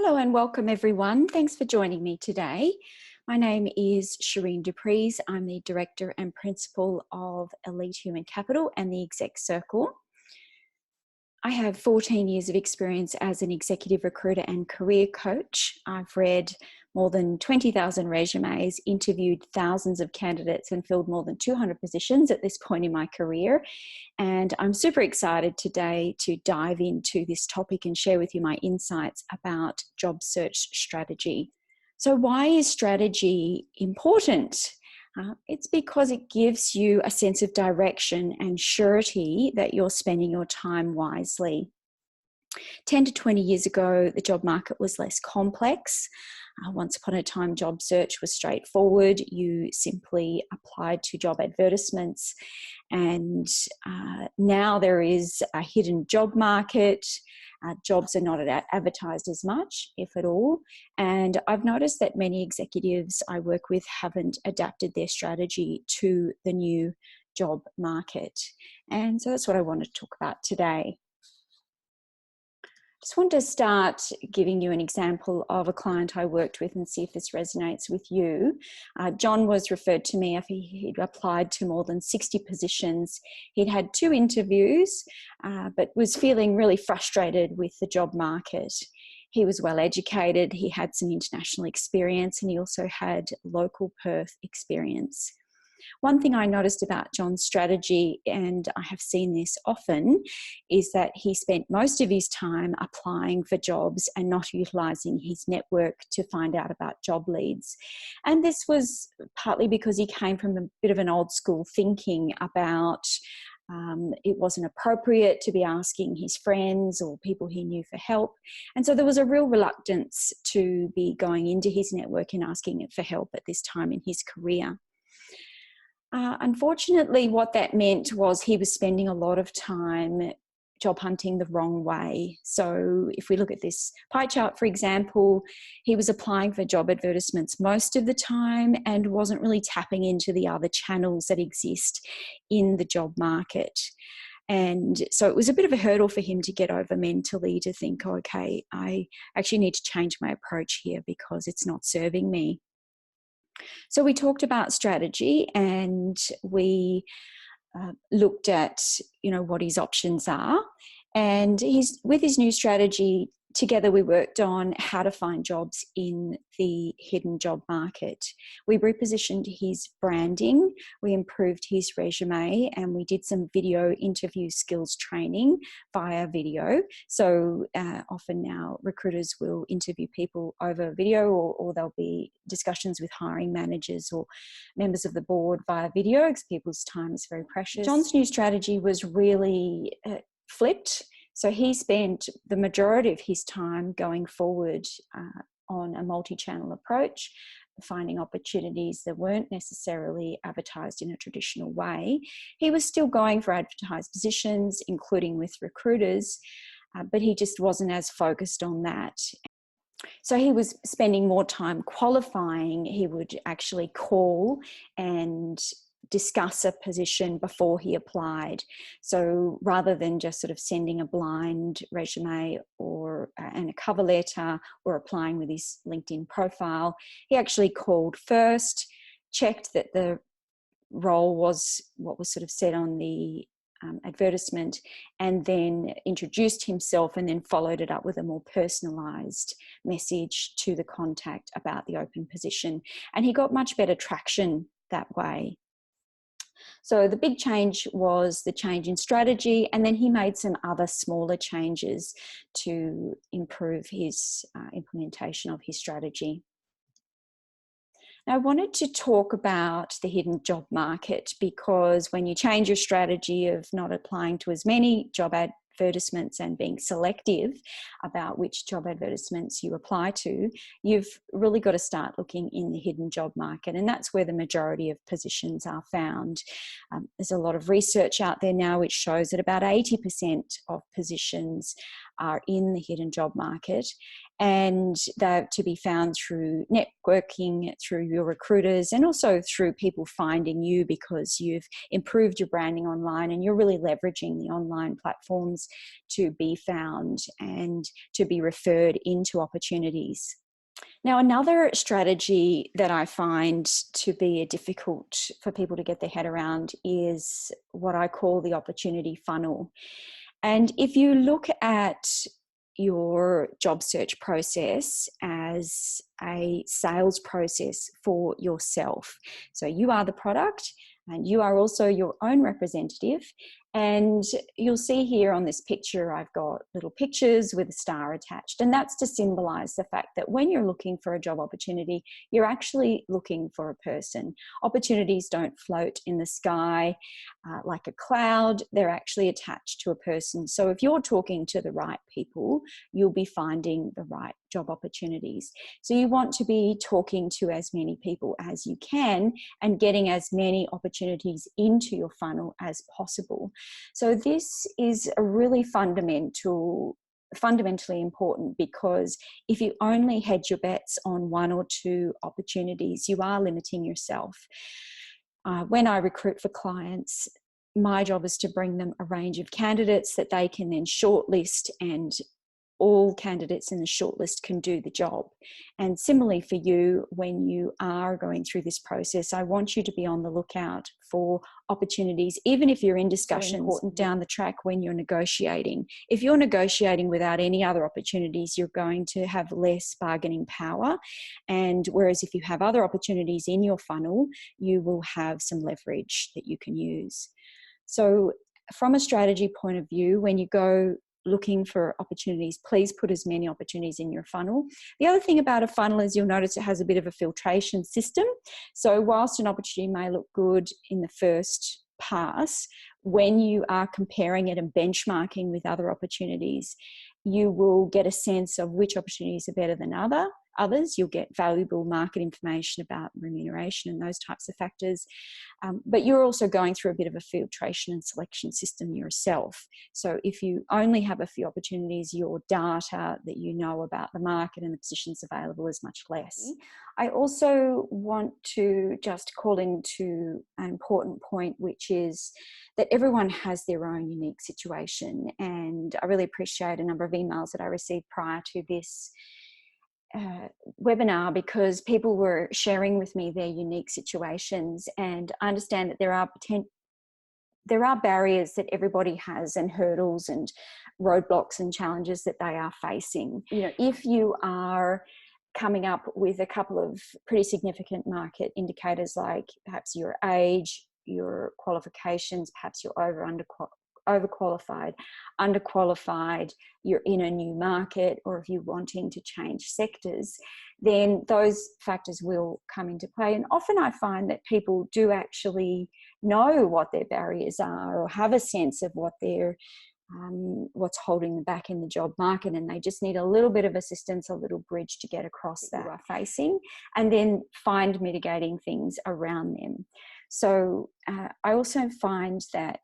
Hello and welcome everyone. Thanks for joining me today. My name is Shireen Dupreez. I'm the Director and Principal of Elite Human Capital and the Exec Circle. I have 14 years of experience as an executive recruiter and career coach. I've read more than 20,000 resumes, interviewed thousands of candidates and filled more than 200 positions at this point in my career. And I'm super excited today to dive into this topic and share with you my insights about job search strategy. So why is strategy important? It's because it gives you a sense of direction and surety that you're spending your time wisely. 10 to 20 years ago, the job market was less complex. Once upon a time, job search was straightforward. You simply applied to job advertisements. And now there is a hidden job market. Jobs are not advertised as much, if at all. And I've noticed that many executives I work with haven't adapted their strategy to the new job market. And so that's what I want to talk about today. Just want to start giving you an example of a client I worked with and see if this resonates with you. John was referred to me after he'd applied to more than 60 positions. He'd had 2 interviews, but was feeling really frustrated with the job market. He was well educated, he had some international experience, and he also had local Perth experience. One thing I noticed about John's strategy, and I have seen this often, is that he spent most of his time applying for jobs and not utilising his network to find out about job leads. And this was partly because he came from a bit of an old school thinking about it wasn't appropriate to be asking his friends or people he knew for help. And so there was a real reluctance to be going into his network and asking it for help at this time in his career. Unfortunately, what that meant was he was spending a lot of time job hunting the wrong way. So if we look at this pie chart, for example, he was applying for job advertisements most of the time and wasn't really tapping into the other channels that exist in the job market. And so it was a bit of a hurdle for him to get over mentally, to think, oh, okay, I actually need to change my approach here because it's not serving me. So we talked about strategy, and we looked at, what his options are. And with his new strategy, together we worked on how to find jobs in the hidden job market. We repositioned his branding, we improved his resume, and we did some video interview skills training via video. So often now recruiters will interview people over video, or there'll be discussions with hiring managers or members of the board via video because people's time is very precious. John's new strategy was really flipped. So he spent the majority of his time going forward on a multi-channel approach, finding opportunities that weren't necessarily advertised in a traditional way. He was still going for advertised positions, including with recruiters, but he just wasn't as focused on that. So he was spending more time qualifying. He would actually call and discuss a position before he applied. So rather than just sort of sending a blind resume and a cover letter or applying with his LinkedIn profile, he actually called first, checked that the role was what was sort of said on the advertisement, and then introduced himself and then followed it up with a more personalised message to the contact about the open position. And he got much better traction that way. So the big change was the change in strategy, and then he made some other smaller changes to improve his implementation of his strategy. Now, I wanted to talk about the hidden job market because when you change your strategy of not applying to as many job advertisements and being selective about which job advertisements you apply to, you've really got to start looking in the hidden job market, and that's where the majority of positions are found. There's a lot of research out there now which shows that about 80% of positions are in the hidden job market, and they're to be found through networking, through your recruiters, and also through people finding you because you've improved your branding online and you're really leveraging the online platforms to be found and to be referred into opportunities. Now, another strategy that I find to be difficult for people to get their head around is what I call the opportunity funnel. And if you look at your job search process as a sales process for yourself, so you are the product and you are also your own representative. And you'll see here on this picture, I've got little pictures with a star attached. And that's to symbolize the fact that when you're looking for a job opportunity, you're actually looking for a person. Opportunities don't float in the sky like a cloud. They're actually attached to a person. So if you're talking to the right people, you'll be finding the right job opportunities. So you want to be talking to as many people as you can and getting as many opportunities into your funnel as possible. So this is a really fundamentally important, because if you only hedge your bets on one or two opportunities, you are limiting yourself. When I recruit for clients, my job is to bring them a range of candidates that they can then shortlist, and all candidates in the shortlist can do the job. And similarly for you, when you are going through this process, I want you to be on the lookout for opportunities, even if you're in discussions down the track when you're negotiating. If you're negotiating without any other opportunities, you're going to have less bargaining power. And whereas if you have other opportunities in your funnel, you will have some leverage that you can use. So from a strategy point of view, when you go looking for opportunities, please put as many opportunities in your funnel. The other thing about a funnel is you'll notice it has a bit of a filtration system. So whilst an opportunity may look good in the first pass, when you are comparing it and benchmarking with other opportunities, you will get a sense of which opportunities are better than others. You'll get valuable market information about remuneration and those types of factors. But you're also going through a bit of a filtration and selection system yourself. So if you only have a few opportunities, your data that you know about the market and the positions available is much less. I also want to just call into an important point, which is that everyone has their own unique situation. And I really appreciate a number of emails that I received prior to this webinar, because people were sharing with me their unique situations, and I understand that there are barriers that everybody has, and hurdles and roadblocks and challenges that they are facing. You know, if you are coming up with a couple of pretty significant market indicators, like perhaps your age, your qualifications, perhaps you're overqualified, underqualified, you're in a new market, or if you're wanting to change sectors, then those factors will come into play. And often I find that people do actually know what their barriers are, or have a sense of what their what's holding them back in the job market, and they just need a little bit of assistance, a little bridge to get across that you are facing, and then find mitigating things around them. So I also find that,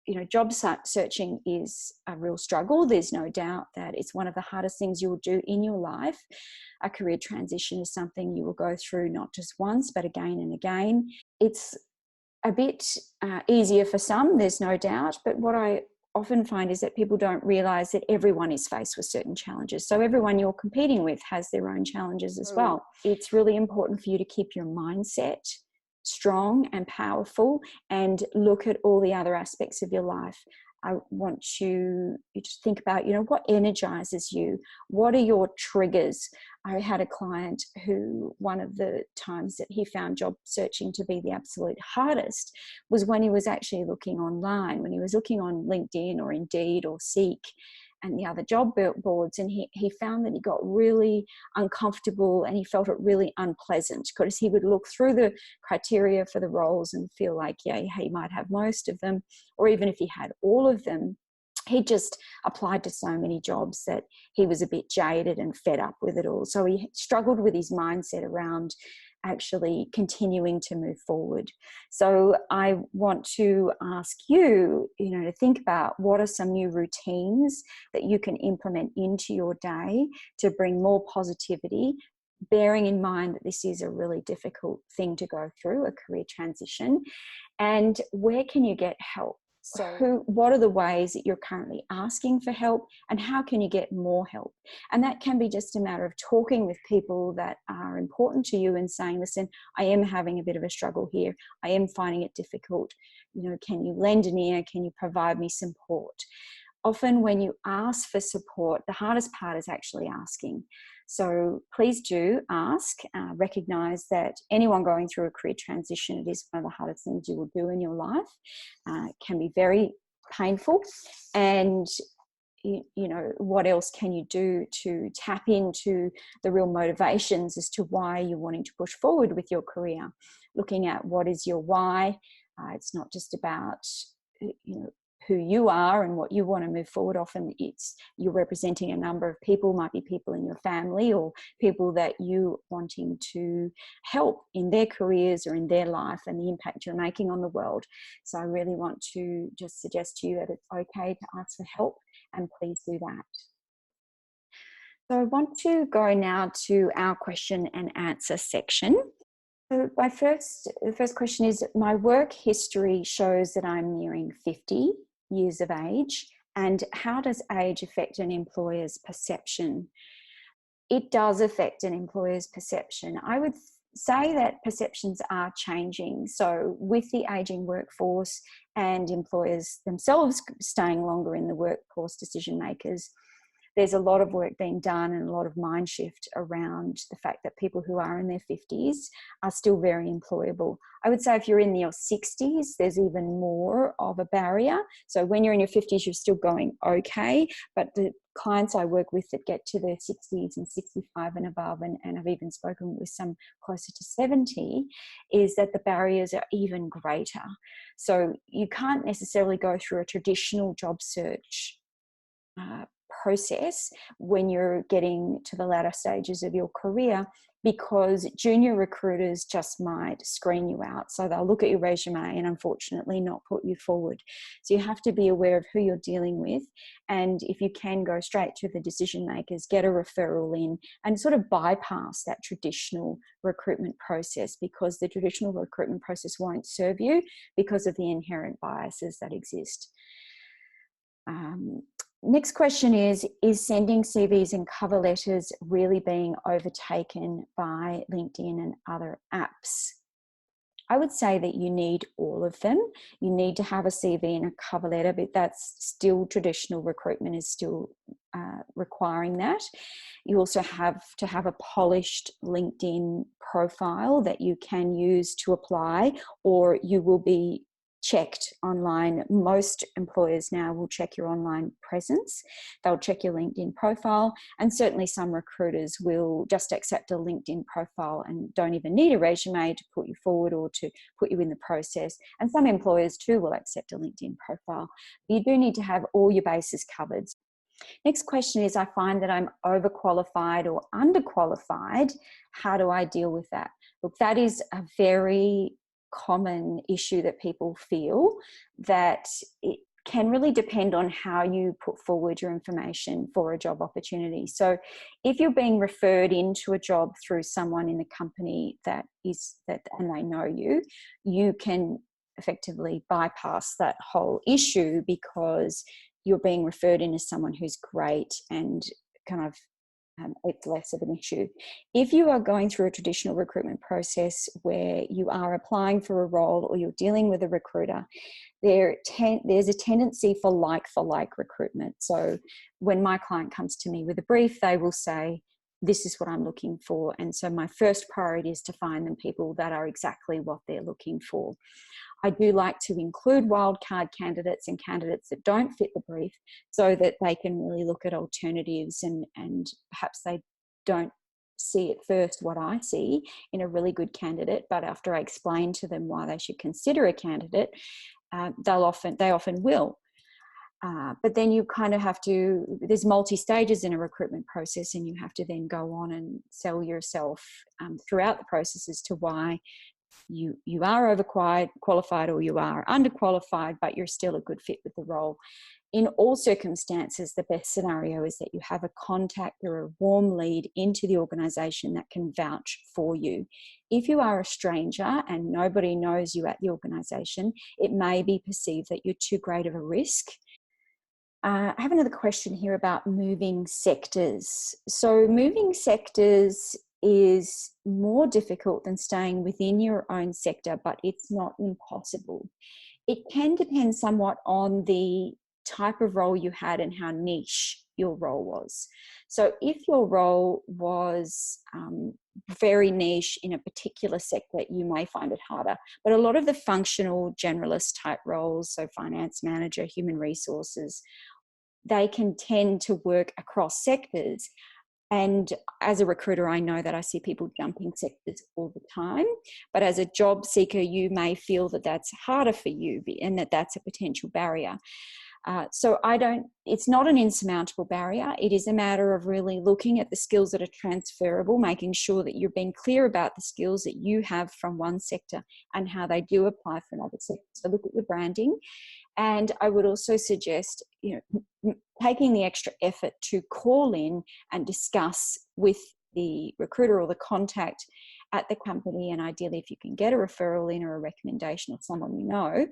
you know, job searching is a real struggle. There's no doubt that it's one of the hardest things you'll do in your life. A career transition is something you will go through not just once, but again and again. It's a bit easier for some, there's no doubt, but what I often find is that people don't realise that everyone is faced with certain challenges. So everyone you're competing with has their own challenges as well. It's really important for you to keep your mindset strong and powerful, and look at all the other aspects of your life. I want you to think about, you know, what energizes you? What are your triggers? I had a client who, one of the times that he found job searching to be the absolute hardest was when he was actually looking online, when he was looking on LinkedIn or Indeed or Seek and the other job boards, and he found that he got really uncomfortable and he felt it really unpleasant, because he would look through the criteria for the roles and feel like, yeah, he might have most of them, or even if he had all of them, he just applied to so many jobs that he was a bit jaded and fed up with it all. So he struggled with his mindset around actually continuing to move forward. So I want to ask you, to think about what are some new routines that you can implement into your day to bring more positivity, bearing in mind that this is a really difficult thing to go through, a career transition, and where can you get help? So what are the ways that you're currently asking for help, and how can you get more help? And that can be just a matter of talking with people that are important to you and saying, listen, I am having a bit of a struggle here. I am finding it difficult. Can you lend an ear? Can you provide me support? Often when you ask for support, the hardest part is actually asking. So please do ask, recognize that anyone going through a career transition, it is one of the hardest things you will do in your life. It can be very painful. And what else can you do to tap into the real motivations as to why you're wanting to push forward with your career? Looking at what is your why. It's not just about, who you are and what you want to move forward. Often you're representing a number of people, might be people in your family or people that you wanting to help in their careers or in their life and the impact you're making on the world. So I really want to just suggest to you that it's okay to ask for help, and please do that. So I want to go now to our question and answer section. So the first question is, my work history shows that I'm nearing 50 years of age, and how does age affect an employer's perception? It does affect an employer's perception. I would say that perceptions are changing. So with the aging workforce and employers themselves staying longer in the workforce, decision makers, there's a lot of work being done and a lot of mind shift around the fact that people who are in their 50s are still very employable. I would say if you're in your 60s, there's even more of a barrier. So when you're in your 50s, you're still going okay. But the clients I work with that get to their 60s and 65 and above, and I've even spoken with some closer to 70, is that the barriers are even greater. So you can't necessarily go through a traditional job search process when you're getting to the latter stages of your career, because junior recruiters just might screen you out. So they'll look at your resume and unfortunately not put you forward. So you have to be aware of who you're dealing with, and if you can, go straight to the decision makers, get a referral in, and sort of bypass that traditional recruitment process, because the traditional recruitment process won't serve you because of the inherent biases that exist. Next question is sending CVs and cover letters really being overtaken by LinkedIn and other apps? I would say that you need all of them. You need to have a CV and a cover letter, but that's still traditional recruitment is still requiring that. You also have to have a polished LinkedIn profile that you can use to apply, or you will be checked online. Most employers now will check your online presence. They'll check your LinkedIn profile, and certainly some recruiters will just accept a LinkedIn profile and don't even need a resume to put you forward or to put you in the process. And some employers too will accept a LinkedIn profile. You do need to have all your bases covered. Next question is, I find that I'm overqualified or underqualified. How do I deal with that? Look, that is a very common issue that people feel, that it can really depend on how you put forward your information for a job opportunity. So if you're being referred into a job through someone in the company and they know you, you can effectively bypass that whole issue, because you're being referred in as someone who's great and kind of it's less of an issue. If you are going through a traditional recruitment process where you are applying for a role or you're dealing with a recruiter, there's a tendency for like recruitment. So when my client comes to me with a brief, they will say, this is what I'm looking for. And so my first priority is to find them people that are exactly what they're looking for. I do like to include wildcard candidates and candidates that don't fit the brief, so that they can really look at alternatives, and perhaps they don't see at first what I see in a really good candidate, but after I explain to them why they should consider a candidate, they often will. But then you kind of have to, there's multi-stages in a recruitment process, and you have to then go on and sell yourself throughout the process as to why you are overqualified or you are underqualified, but you're still a good fit with the role. In all circumstances, the best scenario is that you have a contact or a warm lead into the organisation that can vouch for you. If you are a stranger and nobody knows you at the organisation, it may be perceived that you're too great of a risk. I have another question here about moving sectors. So moving sectors is more difficult than staying within your own sector, but it's not impossible. It can depend somewhat on the type of role you had and how niche your role was. So if your role was very niche in a particular sector, you may find it harder. But a lot of the functional generalist type roles, so finance manager, human resources, they can tend to work across sectors. And as a recruiter, I know that I see people jumping sectors all the time. But as a job seeker, you may feel that that's harder for you and that that's a potential barrier. So it's not an insurmountable barrier. It is a matter of really looking at the skills that are transferable, making sure that you're being clear about the skills that you have from one sector and how they do apply for another sector. So look at your branding. And I would also suggest, taking the extra effort to call in and discuss with the recruiter or the contact at the company, and ideally if you can get a referral in or a recommendation of someone you know,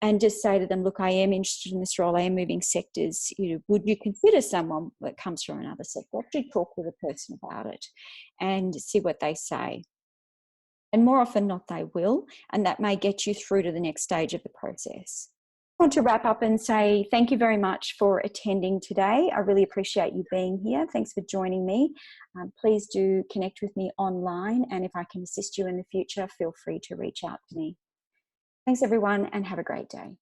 and just say to them, look, I am interested in this role, I am moving sectors, would you consider someone that comes from another sector? Actually talk with a person about it and see what they say. And more often not, they will, and that may get you through to the next stage of the process. I want to wrap up and say thank you very much for attending today. I really appreciate you being here. Thanks for joining me. Please do connect with me online, and if I can assist you in the future, feel free to reach out to me. Thanks everyone, and have a great day.